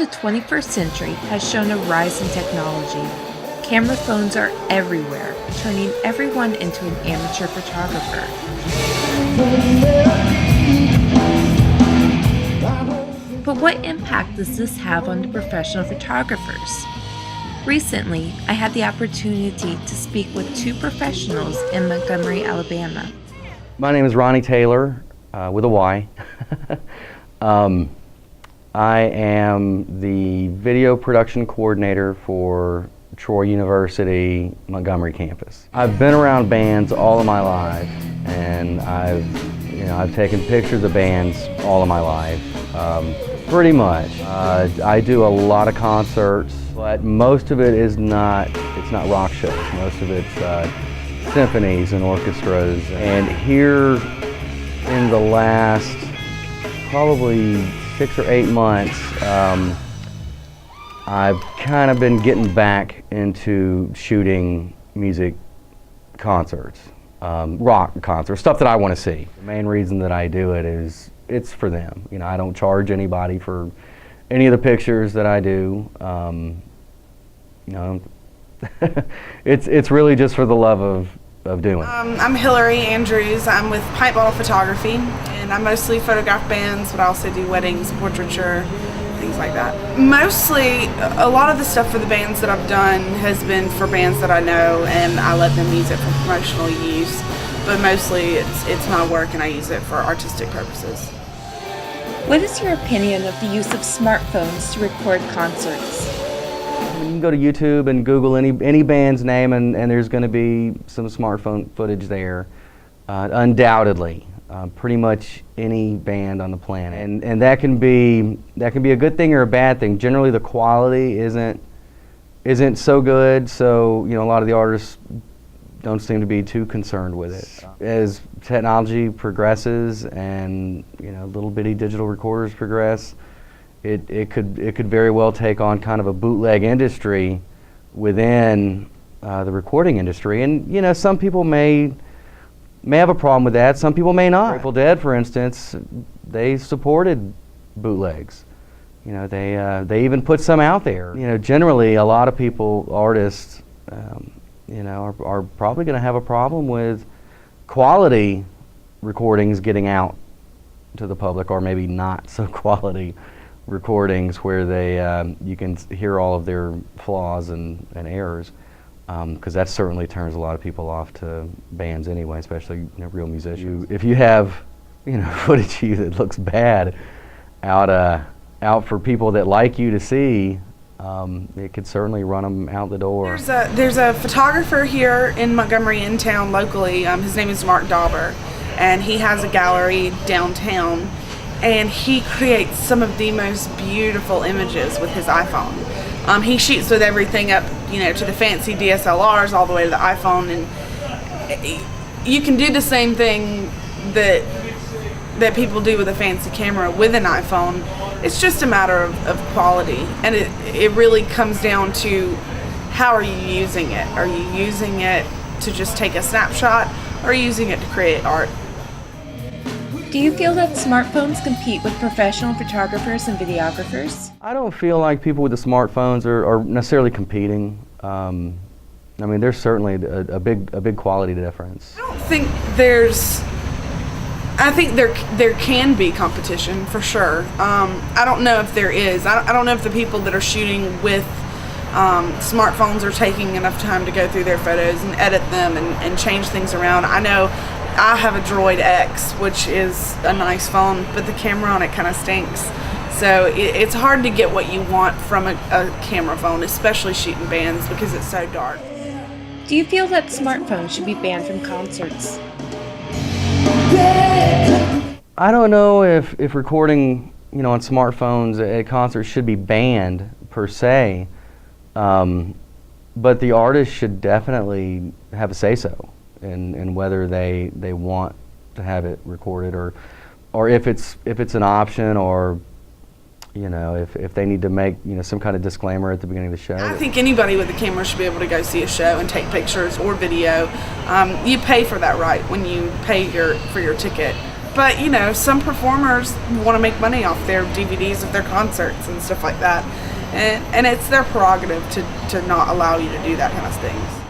the 21st century has shown a rise in technology. Camera phones are everywhere, turning everyone into an amateur photographer. But what impact does this have on the professional photographers? Recently, I had the opportunity to speak with two professionals in Montgomery, Alabama. My name is Ronnie Taylor, with a Y. I am the video production coordinator for Troy University Montgomery campus. I've been around bands all of my life, and I've taken pictures of bands all of my life, pretty much. I do a lot of concerts, but most of it is not rock shows. Most of it's symphonies and orchestras. And here in the last probably 6 or 8 months, I've kind of been getting back into shooting music concerts, rock concerts, stuff that I want to see. The main reason that I do it is it's for them. You know, I don't charge anybody for any of the pictures that I do. You know, it's really just for the love of doing it. I'm Hillary Andrews. I'm with Pipe Bottle Photography, and I mostly photograph bands, but I also do weddings, portraiture, things like that. Mostly, a lot of the stuff for the bands that I've done has been for bands that I know, and I let them use it for promotional use. But mostly, it's my work, and I use it for artistic purposes. What is your opinion of the use of smartphones to record concerts? You can go to YouTube and Google any band's name, and there's going to be some smartphone footage there, undoubtedly. Pretty much any band on the planet, and that can be a good thing or a bad thing. Generally, the quality isn't so good, so a lot of the artists don't seem to be too concerned with it. As technology progresses and little bitty digital recorders progress, it could very well take on kind of a bootleg industry within the recording industry, and some people may have a problem with that. Some people may not. Grateful Dead, for instance, they supported bootlegs. They even put some out there. Generally, a lot of artists, are probably going to have a problem with quality recordings getting out to the public, or maybe not so quality recordings where you can hear all of their flaws and errors. Because that certainly turns a lot of people off to bands anyway, especially real musicians. If you have footage of you that looks bad out for people that like you to see, it could certainly run them out the door. There's a photographer here in Montgomery, in town locally. His name is Mark Dauber, and he has a gallery downtown, and he creates some of the most beautiful images with his iPhone. He shoots with everything up, to the fancy DSLRs all the way to the iPhone, and you can do the same thing that people do with a fancy camera with an iPhone. It's just a matter of quality, and it really comes down to how are you using it. Are you using it to just take a snapshot, or are you using it to create art? Do you feel that smartphones compete with professional photographers and videographers? I don't feel like people with the smartphones are necessarily competing. There's certainly a big quality difference. I don't think I think there can be competition for sure. I don't know if there is. I don't know if the people that are shooting with smartphones are taking enough time to go through their photos and edit them and change things around. I know I have a Droid X, which is a nice phone, but the camera on it kind of stinks. So it's hard to get what you want from a camera phone, especially shooting bands, because it's so dark. Do you feel that smartphones should be banned from concerts? I don't know if recording, on smartphones at concerts should be banned per se, but the artist should definitely have a say-so in whether they want to have it recorded, or if it's an option, or if they need to make some kind of disclaimer at the beginning of the show. I think anybody with a camera should be able to go see a show and take pictures or video. You pay for that right when you pay for your ticket, But you know, some performers want to make money off their DVDs of their concerts and stuff like that, and it's their prerogative to not allow you to do that kind of things.